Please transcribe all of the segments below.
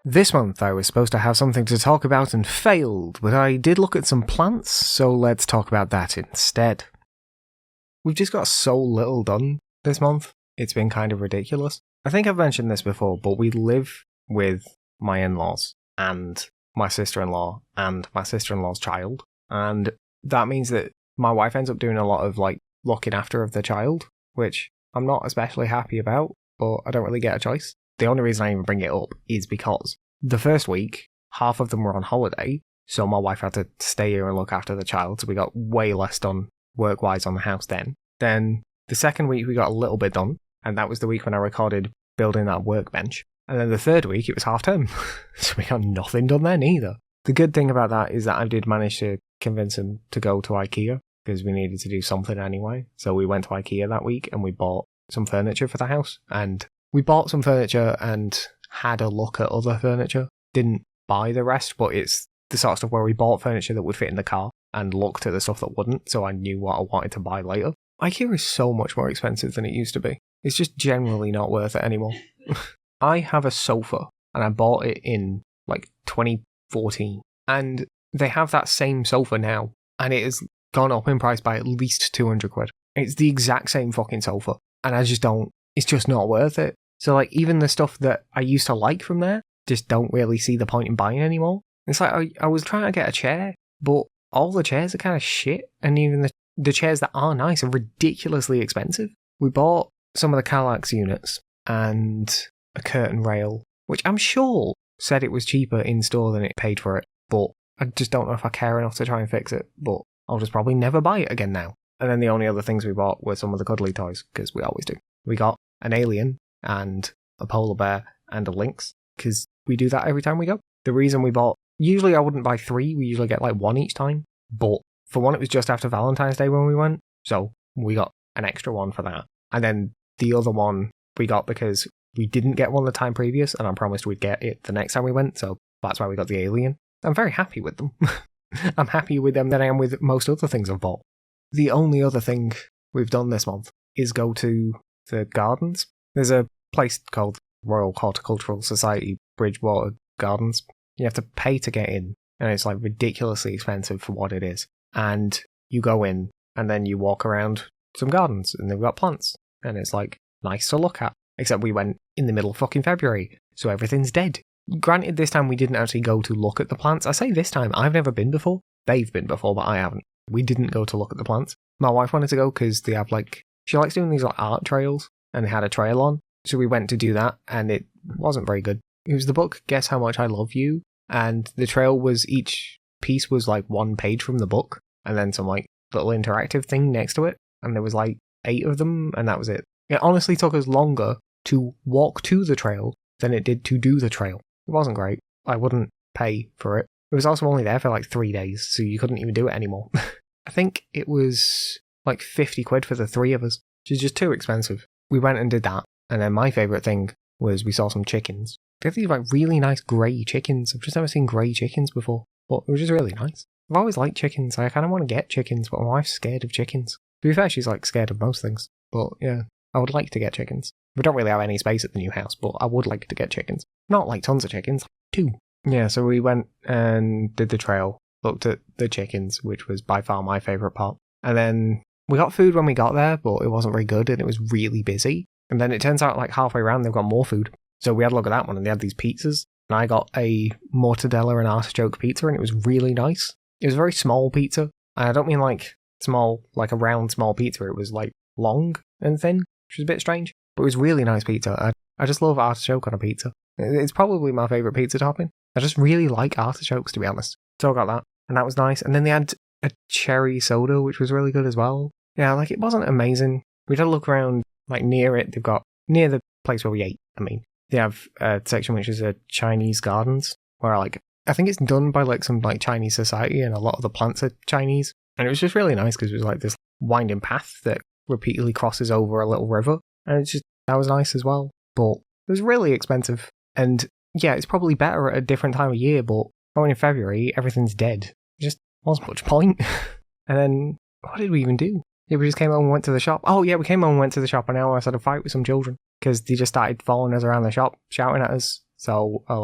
This month I was supposed to have something to talk about and failed, but I did look at some plants, so let's talk about that instead. We've just got so little done this month, it's been kind of ridiculous. I think I've mentioned this before, but we live with my in-laws and my sister-in-law and my sister-in-law's child, and that means that my wife ends up doing a lot of looking after of the child, which I'm not especially happy about, but I don't really get a choice. The only reason I even bring it up is because the first week, half of them were on holiday, so my wife had to stay here and look after the child, so we got way less done work-wise on the house then. Then the second week we got a little bit done, and that was the week when I recorded building that workbench. And then the third week it was half term, so we got nothing done then either. The good thing about that is that I did manage to convince him to go to IKEA, because we needed to do something anyway. So we went to IKEA that week and we bought some furniture for the house, and we bought some furniture and had a look at other furniture. Didn't buy the rest, but it's the sort of stuff where we bought furniture that would fit in the car and looked at the stuff that wouldn't, so I knew what I wanted to buy later. IKEA is so much more expensive than it used to be. It's just generally not worth it anymore. I have a sofa, and I bought it in 2014, and they have that same sofa now, and it has gone up in price by at least 200 quid. It's the exact same fucking sofa, and I just don't, it's just not worth it. So even the stuff that I used to like from there, just don't really see the point in buying anymore. It's like I was trying to get a chair, but all the chairs are kind of shit, and even the chairs that are nice are ridiculously expensive. We bought some of the Kallax units and a curtain rail, which I'm sure said it was cheaper in store than it paid for it, but I just don't know if I care enough to try and fix it, but I'll just probably never buy it again now. And then the only other things we bought were some of the cuddly toys, because we always do. We got an alien and a polar bear and a lynx, because we do that every time we go. The reason we bought, usually I wouldn't buy 3, we usually get 1 each time, but for one it was just after Valentine's Day when we went, so we got an extra one for that. And then the other one we got because we didn't get one the time previous, and I promised we'd get it the next time we went, so that's why we got the alien. I'm very happy with them. I'm happier with them than I am with most other things I've bought. The only other thing we've done this month is go to the gardens. There's a place called Royal Horticultural Society Bridgewater Gardens. You have to pay to get in, and it's ridiculously expensive for what it is. And you go in, and then you walk around some gardens, and they've got plants, and it's nice to look at. Except we went in the middle of fucking February, so everything's dead. Granted, this time we didn't actually go to look at the plants. I say this time, I've never been before. They've been before, but I haven't. We didn't go to look at the plants. My wife wanted to go because they have she likes doing these art trails, and they had a trail on. So we went to do that, and it wasn't very good. It was the book Guess How Much I Love You, and the trail was, each piece was 1 page from the book, and then some little interactive thing next to it, and there was 8 of them, and that was it. It honestly took us longer to walk to the trail than it did to do the trail. It wasn't great. I wouldn't pay for it. It was also only there for 3 days, so you couldn't even do it anymore. I think it was 50 quid for the 3 of us, which is just too expensive. We went and did that, and then my favourite thing was we saw some chickens. They have these really nice grey chickens. I've just never seen grey chickens before, but it was just really nice. I've always liked chickens. I kind of want to get chickens, but my wife's scared of chickens. To be fair, she's scared of most things, but yeah, I would like to get chickens. We don't really have any space at the new house, but I would like to get chickens. Not tons of chickens, 2. Yeah, so we went and did the trail, looked at the chickens, which was by far my favourite part. And then we got food when we got there, but it wasn't very good and it was really busy. And then it turns out halfway around they've got more food. So we had a look at that one, and they had these pizzas. And I got a mortadella and artichoke pizza, and it was really nice. It was a very small pizza. And I don't mean small, a round small pizza. It was long and thin, which was a bit strange. But it was really nice pizza. I just love artichoke on a pizza. It's probably my favourite pizza topping. I just really like artichokes, to be honest. So I got that, and that was nice. And then they had a cherry soda, which was really good as well. Yeah, it wasn't amazing. We had a look around, near it. They've got, near the place where we ate, they have a section which is a Chinese gardens, where I think it's done by some Chinese society, and a lot of the plants are Chinese. And it was just really nice because it was this winding path that repeatedly crosses over a little river. And that was nice as well. But it was really expensive. And yeah, it's probably better at a different time of year, but going in February, everything's dead. There just wasn't much point. And then, what did we even do? Yeah, we just came home and went to the shop. Oh yeah, we came home and went to the shop, and now I had a fight with some children because they just started following us around the shop, shouting at us. So I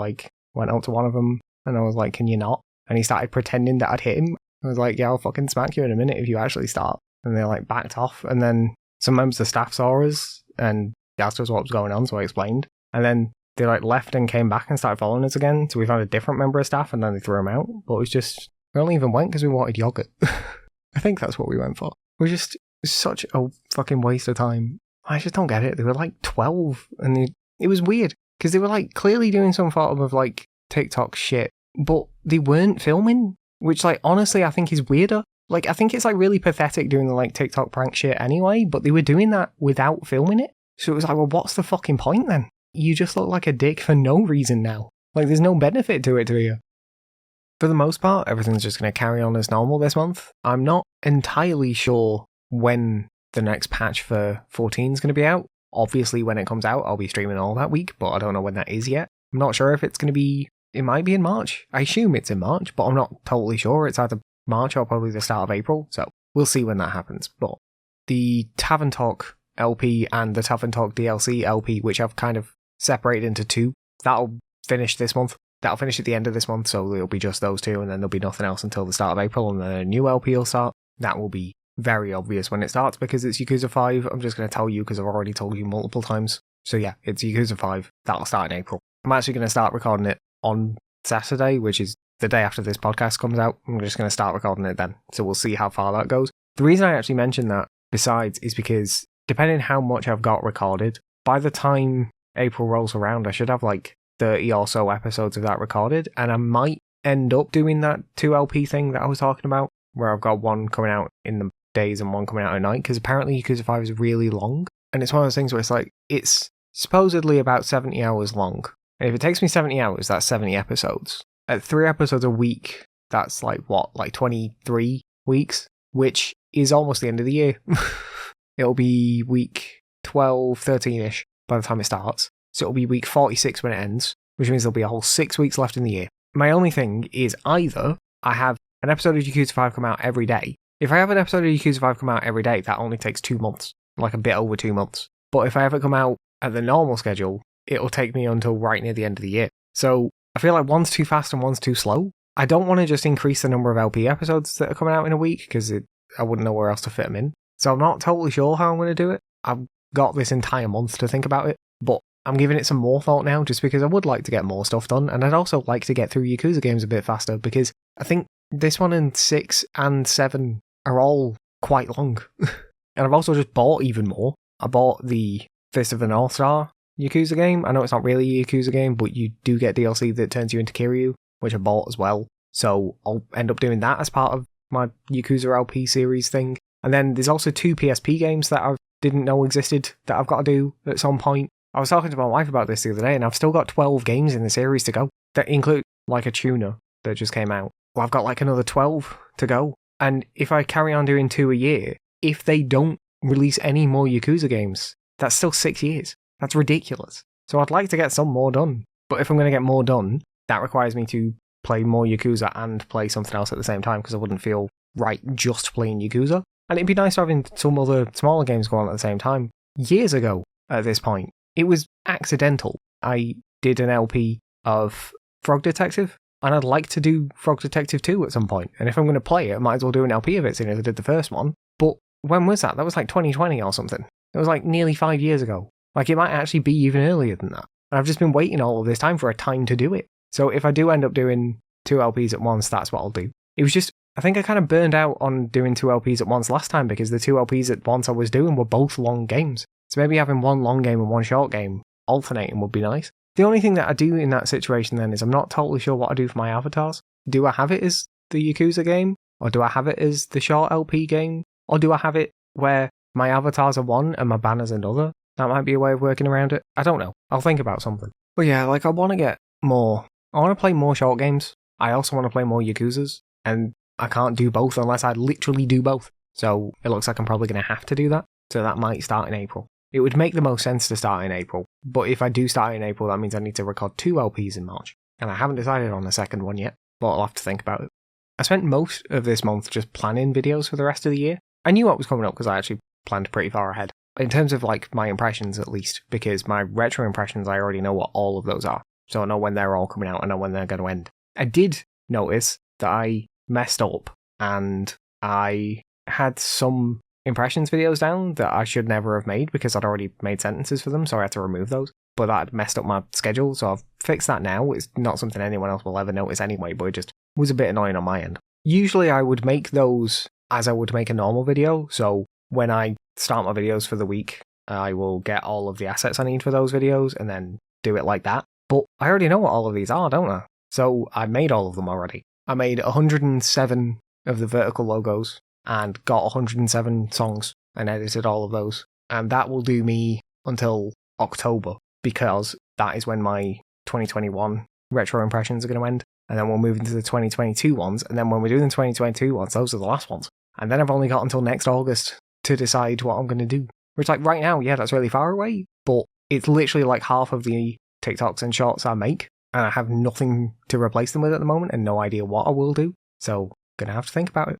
went up to one of them and I was like, can you not? And he started pretending that I'd hit him. I was like, yeah, I'll fucking smack you in a minute if you actually start. And they like backed off. And then some members of the staff saw us and asked us what was going on, so I explained. And then they like left and came back and started following us again. So we found a different member of staff and then they threw him out. But it was just, we only even went because we wanted yogurt. I think that's what we went for. It was such a fucking waste of time. I just don't get it. They were like 12 and it was weird because they were like clearly doing some form of like TikTok shit, but they weren't filming, which like honestly I think is weirder. Like I think it's like really pathetic doing the like TikTok prank shit anyway, but they were doing that without filming it. So it was like, well, what's the fucking point then? You just look like a dick for no reason now. Like there's no benefit to it, do you? For the most part, everything's just going to carry on as normal this month. I'm not entirely sure when the next patch for 14 is going to be out. Obviously, when it comes out, I'll be streaming all that week, but I don't know when that is yet. I'm not sure if it's going to be... It might be in March. I assume it's in March, but I'm not totally sure. It's either March or probably the start of April, so we'll see when that happens. But the Tavern Talk LP and the Tavern Talk DLC LP, which I've kind of separated into two, that'll finish this month. That'll finish at the end of this month, so it'll be just those two, and then there'll be nothing else until the start of April, and then a new LP will start. That will be very obvious when it starts because it's Yakuza 5. I'm just going to tell you because I've already told you multiple times. So yeah, it's Yakuza 5. That'll start in April. I'm actually going to start recording it on Saturday, which is the day after this podcast comes out. I'm just going to start recording it then. So we'll see how far that goes. The reason I actually mentioned that, besides, is because depending how much I've got recorded, by the time April rolls around, I should have like 30 or so episodes of that recorded, and I might end up doing that 2LP thing that I was talking about, where I've got one coming out in the days and one coming out at night, because apparently Yakuza 5 is really long, and it's one of those things where it's like, it's supposedly about 70 hours long, and if it takes me 70 hours, that's 70 episodes. At 3 episodes a week, that's like, what, like 23 weeks, which is almost the end of the year. It'll be week 12, 13-ish by the time it starts, so it'll be week 46 when it ends, which means there'll be a whole 6 weeks left in the year. My only thing is either I have an episode of Yakuza 5 come out every day. If I have an episode of Yakuza 5 come out every day, that only takes 2 months, like a bit over 2 months. But if I have it come out at the normal schedule, it'll take me until right near the end of the year. So I feel like one's too fast and one's too slow. I don't want to just increase the number of LP episodes that are coming out in a week, because I wouldn't know where else to fit them in. So I'm not totally sure how I'm going to do it. I've got this entire month to think about it, but I'm giving it some more thought now, just because I would like to get more stuff done, and I'd also like to get through Yakuza games a bit faster, because I think this one and 6 and 7 are all quite long. And I've also just bought even more. I bought the Fist of the North Star Yakuza game. I know it's not really a Yakuza game, but you do get DLC that turns you into Kiryu, which I bought as well. So I'll end up doing that as part of my Yakuza LP series thing. And then there's also 2 PSP games that I didn't know existed that I've got to do at some point. I was talking to my wife about this the other day, and I've still got 12 games in the series to go that include like a tuner that just came out. Well, I've got like another 12 to go. And if I carry on doing 2 a year, if they don't release any more Yakuza games, that's still 6 years. That's ridiculous. So I'd like to get some more done. But if I'm going to get more done, that requires me to play more Yakuza and play something else at the same time, because I wouldn't feel right just playing Yakuza. And it'd be nice having some other smaller games going on at the same time. Years ago, at this point, it was accidental. I did an LP of Frog Detective, and I'd like to do Frog Detective 2 at some point. And if I'm going to play it, I might as well do an LP of it, seeing as I did the first one. But when was that? That was like 2020 or something. It was like nearly 5 years ago. Like, it might actually be even earlier than that. And I've just been waiting all of this time for a time to do it. So if I do end up doing 2 LPs at once, that's what I'll do. It was just, I think I kind of burned out on doing 2 LPs at once last time, because the 2 LPs at once I was doing were both long games. So maybe having one long game and one short game alternating would be nice. The only thing that I do in that situation then is I'm not totally sure what I do for my avatars. Do I have it as the Yakuza game? Or do I have it as the short LP game? Or do I have it where my avatars are one and my banners another? That might be a way of working around it. I don't know. I'll think about something. But yeah, like, I want to get more. I want to play more short games. I also want to play more Yakuzas. And I can't do both unless I literally do both. So it looks like I'm probably going to have to do that. So that might start in April. It would make the most sense to start in April. But if I do start in April, that means I need to record 2 LPs in March. And I haven't decided on the second one yet, but I'll have to think about it. I spent most of this month just planning videos for the rest of the year. I knew what was coming up because I actually planned pretty far ahead. In terms of like my impressions at least, because my retro impressions, I already know what all of those are. so I know when they're all coming out, I know when they're going to end. I did notice that I messed up and I had some impressions videos down that I should never have made because I'd already made sentences for them, so I had to remove those. But that had messed up my schedule, so I've fixed that now. It's not something anyone else will ever notice anyway, but it just was a bit annoying on my end. Usually I would make those as I would make a normal video, so when I start my videos for the week, I will get all of the assets I need for those videos and then do it like that. But I already know what all of these are, don't I? So I made all of them already. I made 107 of the vertical logos and got 107 songs and edited all of those. And that will do me until October, because that is when my 2021 retro impressions are going to end. And then we'll move into the 2022 ones. And then when we're doing the 2022 ones, those are the last ones. And then I've only got until next August to decide what I'm going to do. Which, like, right now, yeah, that's really far away. But it's literally like half of the TikToks and shorts I make. And I have nothing to replace them with at the moment and no idea what I will do. So, going to have to think about it.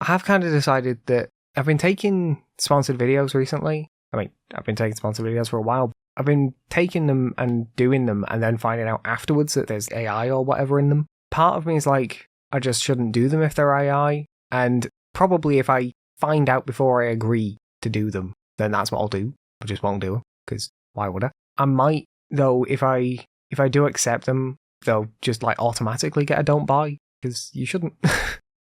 I have kind of decided that I've been taking sponsored videos recently. I mean, I've been taking sponsored videos for a while. I've been taking them and doing them and then finding out afterwards that there's AI or whatever in them. Part of me is like, I just shouldn't do them if they're AI. And probably if I find out before I agree to do them, then that's what I'll do. I just won't do them, because why would I? I might, though, if I do accept them, they'll just like automatically get a don't buy, because you shouldn't.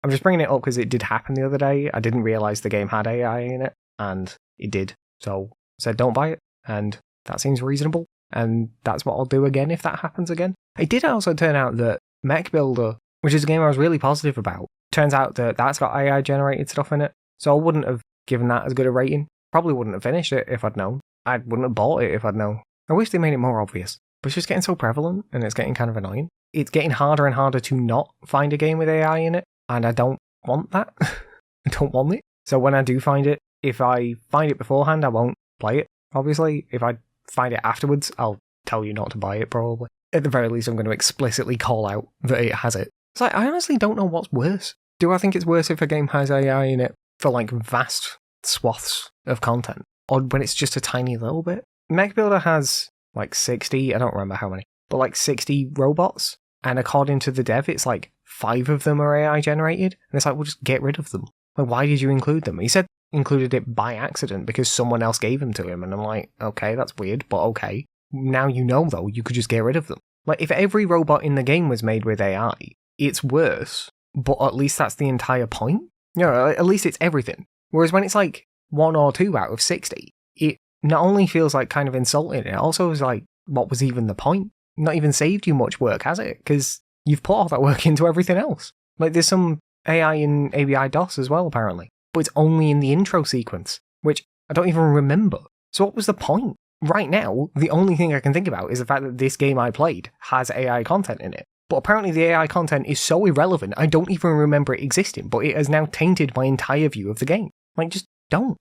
I'm just bringing it up because it did happen the other day. I didn't realise the game had AI in it, and it did. So I said don't buy it, and that seems reasonable, and that's what I'll do again if that happens again. It did also turn out that Mech Builder, which is a game I was really positive about, turns out that that's got AI generated stuff in it, so I wouldn't have given that as good a rating. Probably wouldn't have finished it if I'd known. I wouldn't have bought it if I'd known. I wish they made it more obvious, but it's just getting so prevalent, and it's getting kind of annoying. It's getting harder and harder to not find a game with AI in it, and I don't want that. I don't want it. So when I do find it, if I find it beforehand, I won't play it, obviously. If I find it afterwards, I'll tell you not to buy it, probably. At the very least, I'm going to explicitly call out that it has it. It's like, I honestly don't know what's worse. Do I think it's worse if a game has AI in it for like vast swaths of content, or when it's just a tiny little bit? Mech Builder has like 60, I don't remember how many, but like 60 robots, and according to the dev, it's like 5 of them are AI generated, and it's like, well, just get rid of them. Like, why did you include them? He said included it by accident because someone else gave them to him, and I'm like, okay, that's weird, but okay. Now you know, though, you could just get rid of them. Like, if every robot in the game was made with AI, it's worse, but at least that's the entire point. You know, at least it's everything. Whereas when it's like 1 or 2 out of 60, it not only feels like kind of insulting, it also is like, what was even the point? Not even saved you much work, has it? Because you've put all that work into everything else. Like, there's some AI in ABI DOS as well, apparently. But it's only in the intro sequence, which I don't even remember. So what was the point? Right now, the only thing I can think about is the fact that this game I played has AI content in it. But apparently the AI content is so irrelevant, I don't even remember it existing, but it has now tainted my entire view of the game. Like, just don't.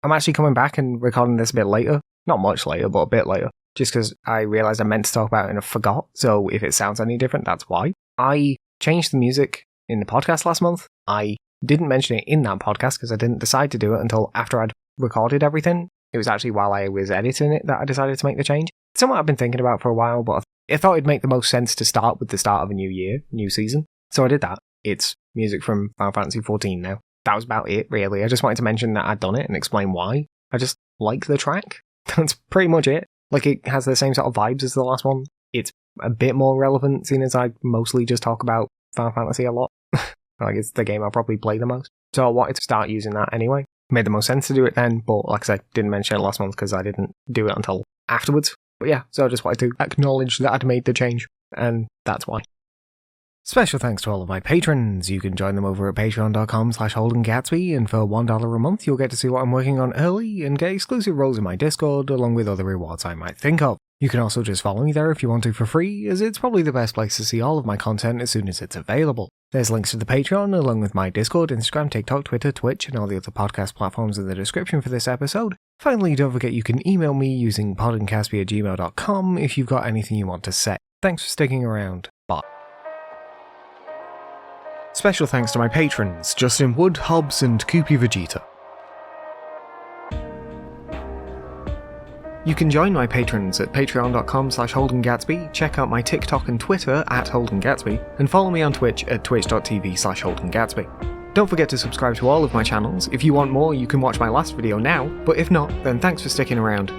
I'm actually coming back and recording this a bit later. Not much later, but a bit later. Just because I realised I meant to talk about it and I forgot, so if it sounds any different, that's why. I changed the music in the podcast last month. I didn't mention it in that podcast because I didn't decide to do it until after I'd recorded everything. It was actually while I was editing it that I decided to make the change. It's something I've been thinking about for a while, but I thought it'd make the most sense to start with the start of a new year, new season. So I did that. It's music from Final Fantasy XIV now. That was about it, really. I just wanted to mention that I'd done it and explain why. I just like the track. That's pretty much it. Like, it has the same sort of vibes as the last one. It's a bit more relevant, seeing as I mostly just talk about Final Fantasy a lot. Like, it's the game I probably play the most. So I wanted to start using that anyway. Made the most sense to do it then, but like I said, didn't mention it last month because I didn't do it until afterwards. But yeah, so I just wanted to acknowledge that I'd made the change, and that's why. Special thanks to all of my patrons. You can join them over at patreon.com/Holden Gatsby, and for $1 a month you'll get to see what I'm working on early and get exclusive roles in my Discord, along with other rewards I might think of. You can also just follow me there if you want to for free, as it's probably the best place to see all of my content as soon as it's available. There's links to the Patreon, along with my Discord, Instagram, TikTok, Twitter, Twitch, and all the other podcast platforms in the description for this episode. Finally, don't forget you can email me using podencastby@gmail.com if you've got anything you want to say. Thanks for sticking around. Bye. Special thanks to my patrons, Justin Wood, Hobbs, and Koopy Vegeta. You can join my patrons at patreon.com/Holden Gatsby, check out my TikTok and Twitter at Holden Gatsby, and follow me on Twitch at twitch.tv/Holden Gatsby. Don't forget to subscribe to all of my channels. If you want more, you can watch my last video now, but if not, then thanks for sticking around.